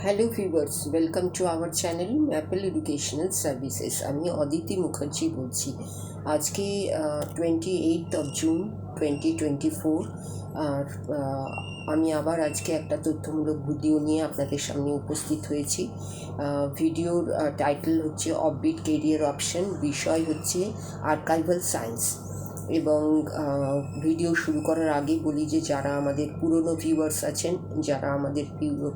Hello viewers, welcome to our channel maple educational services. আমি অদিতি মুখার্জি বলছি। আজকে 28 জুন 2024। আর আমি আবার আজকে একটা তথ্যমূলক ভিডিও নিয়ে আপনাদের সামনে উপস্থিত হয়েছি। ভিডিওর টাইটেল হচ্ছে অফবিট কেরিয়ার অপশন, বিষয় হচ্ছে আর্কাইভাল সায়েন্স। এবং ভিডিও শুরু করার আগে বলি যে যারা আমাদের পুরনো ভিউয়ার্স আছেন, যারা আমাদের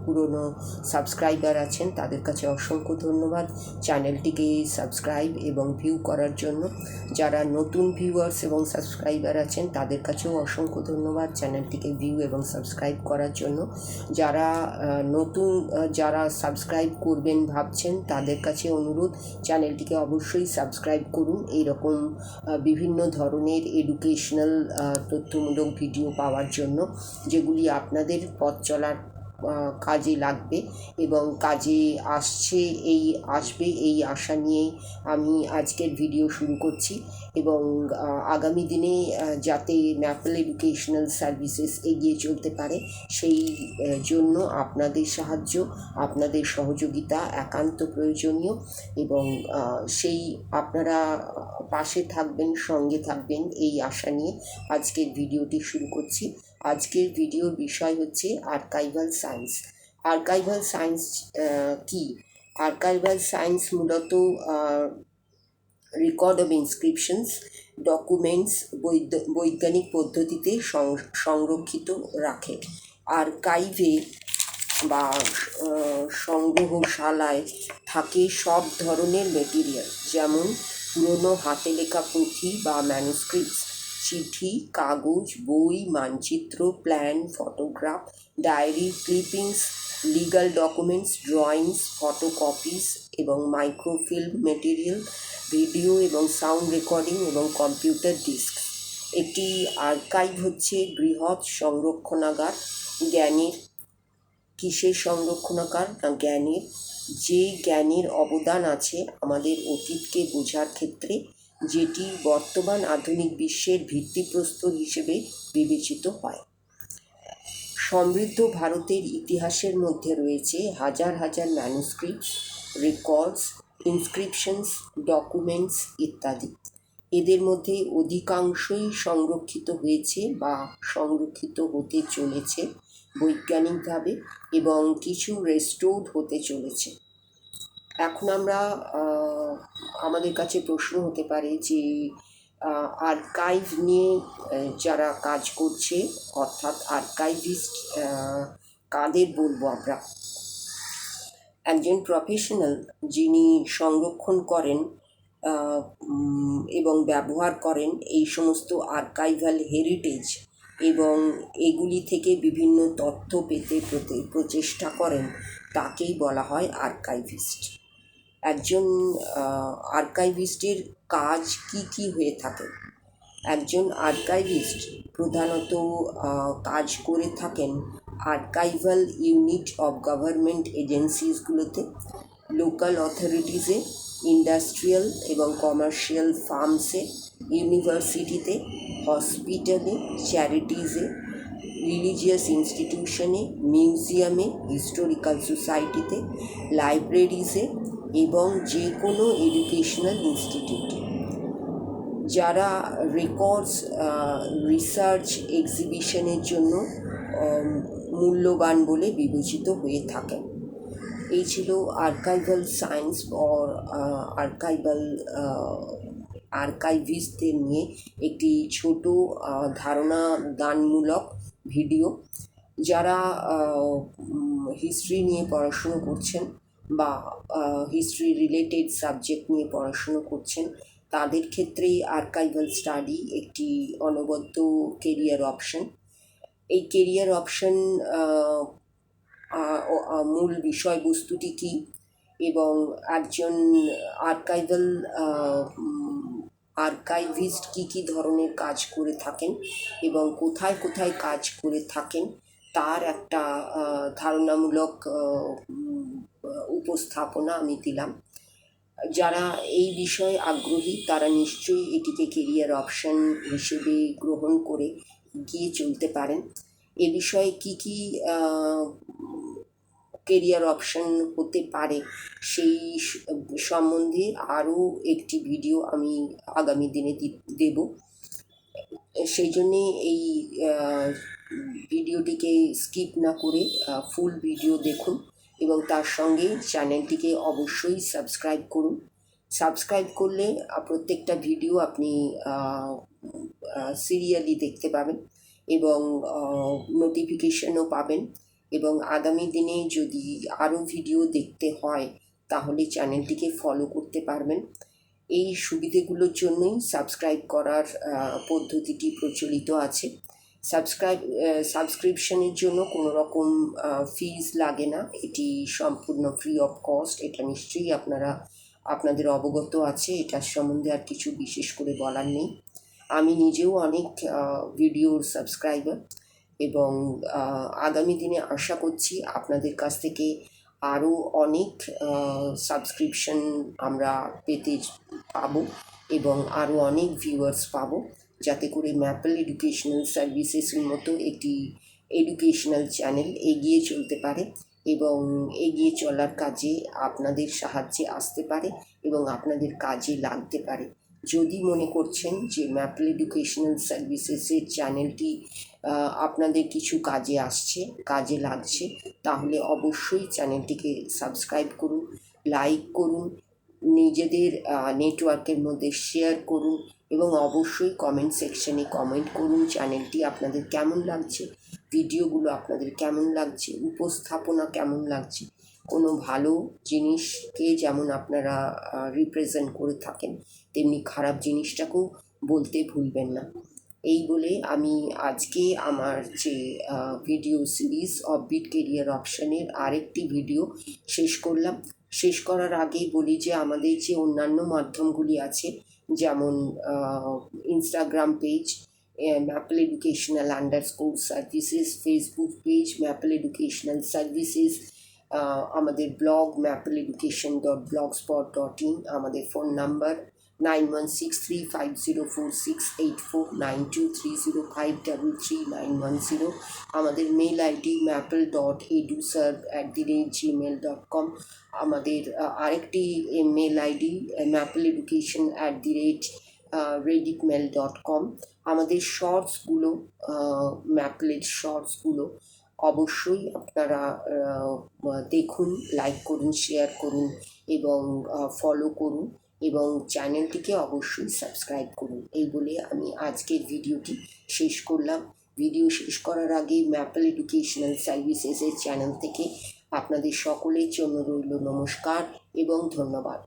পুরনো সাবস্ক্রাইবার আছেন, তাদের কাছে অসংখ্য ধন্যবাদ চ্যানেলটিকে সাবস্ক্রাইব এবং ভিউ করার জন্য। যারা নতুন ভিউয়ার্স এবং সাবস্ক্রাইবার আছেন, তাদের কাছেও অসংখ্য ধন্যবাদ চ্যানেলটিকে ভিউ এবং সাবস্ক্রাইব করার জন্য। যারা যারা সাবস্ক্রাইব করবেন ভাবছেন, তাদের কাছে অনুরোধ, চ্যানেলটিকে অবশ্যই সাবস্ক্রাইব করুন। এইরকম বিভিন্ন ধরনের এডুকেশনাল তথ্যমূলক ভিডিও পাওয়ার জন্য, যেগুলি আপনাদের পথ চলার কাজে লাগবে এবং কাজে আসবে এই আশা নিয়েই আমি আজকের ভিডিও শুরু করছি। এবং আগামী দিনে যাতে ম্যাপেল এডুকেশনাল সার্ভিসেস এগিয়ে চলতে পারে, সেই জন্য আপনাদের সাহায্য, আপনাদের সহযোগিতা একান্ত প্রয়োজনীয়। এবং সেই আপনারা পাশে থাকবেন, সঙ্গে থাকবেন, এই আশা নিয়ে আজকের ভিডিওটি শুরু করছি। আজকের ভিডিওর বিষয় হচ্ছে আর্কাইভাল সায়েন্স। আর্কাইভাল সায়েন্স কি? আর্কাইভাল সায়েন্স মূলত রেকর্ড অফ ইনস্ক্রিপশনস, ডকুমেন্টস বৈজ্ঞানিক পদ্ধতিতে সংরক্ষিত রাখে। আর্কাইভে বা সংগ্রহশালায় থাকে সব ধরনের মেটেরিয়াল, যেমন পুরনো হাতে লেখা পুঁথি বা ম্যানুস্ক্রিপ্টস, চিঠি, কাগজ, বই, মানচিত্র, plan, photograph, diary clippings, legal documents, drawings, photocopies এবং মাইক্রোফিল্ম মেটেরিয়াল, ভিডিও এবং সাউন্ড রেকর্ডিং এবং কম্পিউটার ডিস্ক। একটি আর্কাইভ হচ্ছে বৃহৎ সংরক্ষণাগার। জ্ঞানের কিসের সংরক্ষণাগার? না, জ্ঞানের। যে জ্ঞানের অবদান আছে আমাদের অতীতকে বোঝার ক্ষেত্রে, যেটি বর্তমান আধুনিক বিশ্বের ভিত্তিপ্রস্তর হিসেবে বিবেচিত হয়। সমৃদ্ধ ভারতের ইতিহাসের মধ্যে রয়েছে হাজার হাজার ম্যানুস্ক্রিপ্টস, রেকর্ডস, ইনস্ক্রিপশনস, ডকুমেন্টস ইত্যাদি। এদের মধ্যে অধিকাংশই সংরক্ষিত হয়েছে বা সংরক্ষিত হতে চলেছে বৈজ্ঞানিকভাবে, এবং কিছু রেস্টোর্ড হতে চলেছে। এখন আমাদের কাছে প্রশ্ন হতে পারে যে আর্কাইভ নিয়ে যারা কাজ করছে, অর্থাৎ আর্কাইভিস্ট কাদের বলবো আমরা? একজন প্রফেশনাল যিনি সংরক্ষণ করেন এবং ব্যবহার করেন এই সমস্ত আর্কাইভাল হেরিটেজ, এবং এগুলি থেকে বিভিন্ন তথ্য পেতে প্রচেষ্টা করেন, তাকেই বলা হয় আর্কাইভিস্ট। একজন আর্কাইভিস্টের কাজ কি হয়ে থাকে? একজন আর্কাইভিস্ট প্রধানত কাজ করে থাকেন আর্কাইভাল ইউনিট অফ গভর্নমেন্ট এজেন্সিসগুলোতে, লোকাল অথরিটিসে, ইন্ডাস্ট্রিয়াল এবং কমার্শিয়াল ফার্মসে, ইউনিভার্সিটিতে, হসপিটালে, চ্যারিটিসে, রিলিজিয়াস ইনস্টিটিউশনে, মিউজিয়ামে, হিস্টোরিক্যাল সোসাইটিতে, লাইব্রেরিজে এবং যে কোনো এডুকেশনাল ইনস্টিটিউটে। যারা রেকর্ডস, রিসার্চ, এক্সিবিশনের জন্য মূল্যবান বলে বিবেচিত হয়ে থাকেন। এই ছিল আর্কাইভাল সায়েন্স অর আর্কাইভিস্টদের নিয়ে একটি ছোট ধারণা দানমূলক ভিডিও। যারা হিস্ট্রি নিয়ে পড়াশুনো করছেন বা হিস্ট্রি রিলেটেড সাবজেক্ট নিয়ে পড়াশুনো করছেন, তাদের ক্ষেত্রেই আর্কাইভাল স্টাডি একটি অনবদ্য কেরিয়ার অপশন। এই কেরিয়ার অপশন মূল বিষয়বস্তুটি কী, এবং একজন আর্কাইভাল আর্কাইভিস্ট কী ধরনের কাজ করে থাকেন এবং কোথায় কোথায় কাজ করে থাকেন, তার একটা ধারণামূলক উপস্থাপনা আমি দিলাম। যারা এই বিষয়ে আগ্রহী, তারা নিশ্চয়ই এটিকে কেরিয়ার অপশন হিসেবে গ্রহণ করে গিয়ে চলতে পারেন। এ বিষয়ে কী কেরিয়ার অপশন হতে পারে সেই সম্বন্ধে আরও একটি ভিডিও আমি আগামী দিনে দেব। সেই জন্যে এই ভিডিওটিকে স্কিপ না করে ফুল ভিডিও দেখুন এবং তার সঙ্গে চ্যানেলটিকে অবশ্যই সাবস্ক্রাইব করুন। সাবস্ক্রাইব করলে প্রত্যেকটা ভিডিও আপনি সিরিয়ালি দেখতে পাবেন এবং নোটিফিকেশনও পাবেন, এবং আগামী দিনে যদি আরও ভিডিও দেখতে হয় তাহলে চ্যানেলটিকে ফলো করতে পারবেন। এই সুবিধেগুলোর জন্যই সাবস্ক্রাইব করার পদ্ধতিটি প্রচলিত আছে। সাবস্ক্রিপশনের জন্য কোনো রকম ফিজ লাগে না, এটি সম্পূর্ণ ফ্রি অফ কস্ট। এটা নিশ্চয়ই আপনাদের অবগত আছে, এটার সম্বন্ধে আর কিছু বিশেষ করে বলার নেই। আমি নিজেও অনেক ভিডিওর সাবস্ক্রাইবার এবং আগামী দিনে আশা করছি আপনাদের কাছ থেকে আরও অনেক সাবস্ক্রিপশন আমরা পাবো এবং আরও অনেক ভিউয়ার্স পাবো, যাতে করে ম্যাপল এডুকেশনাল সার্ভিসেসের মতো একটি এডুকেশনাল চ্যানেল এগিয়ে চলতে পারে এবং এগিয়ে চলার কাজে আপনাদের সাহায্যে আসতে পারে এবং আপনাদের কাজে লাগতে পারে। যদি মনে করছেন যে ম্যাপল এডুকেশনাল সার্ভিসেসের চ্যানেলটি আপনাদের কিছু কাজে লাগছে, তাহলে অবশ্যই চ্যানেলটিকে সাবস্ক্রাইব করুন, লাইক করুন, নিজেদের নেটওয়ার্কের মধ্যে শেয়ার করুন এবং অবশ্যই কমেন্ট সেকশনে কমেন্ট করুন চ্যানেলটি আপনাদের কেমন লাগছে, ভিডিওগুলো আপনাদের কেমন লাগছে, উপস্থাপনা কেমন লাগছে। কোনো ভালো জিনিসকে যেমন আপনারা রিপ্রেজেন্ট করে থাকেন, তেমনি খারাপ জিনিসটাকেও বলতে ভুলবেন না। এই বলে আমি আজকে আমার যে ভিডিও সিরিজ অফবিট কেরিয়ার অপশনের আরেকটি ভিডিও শেষ করার আগেই বলি যে আমাদের যে অন্যান্য মাধ্যমগুলি আছে, যেমন Instagram page maple educational _services, Facebook page maple educational services, আমাদের ব্লগ mappleeducation.blogspot.in, আমাদের ফোন নাম্বার 9163504684, 9230533910, আমাদের মেল আইডি maple.eduserve@gmail.com, আমাদের আরেকটি মেল আইডি mappleeducation@reditmail.com। আমাদের শর্টসগুলো ম্যাপলের শর্টসগুলো অবশ্যই আপনারা দেখুন, লাইক করুন, শেয়ার করুন এবং ফলো করুন এবং চ্যানেলটিকে অবশ্যই সাবস্ক্রাইব করুন। এই বলে আমি আজকের ভিডিওটি শেষ করলাম। ভিডিও শেষ করার আগে ম্যাপল এডুকেশনাল সার্ভিসেসের চ্যানেল থেকে আপনাদের সকলের জন্য রইল নমস্কার এবং ধন্যবাদ।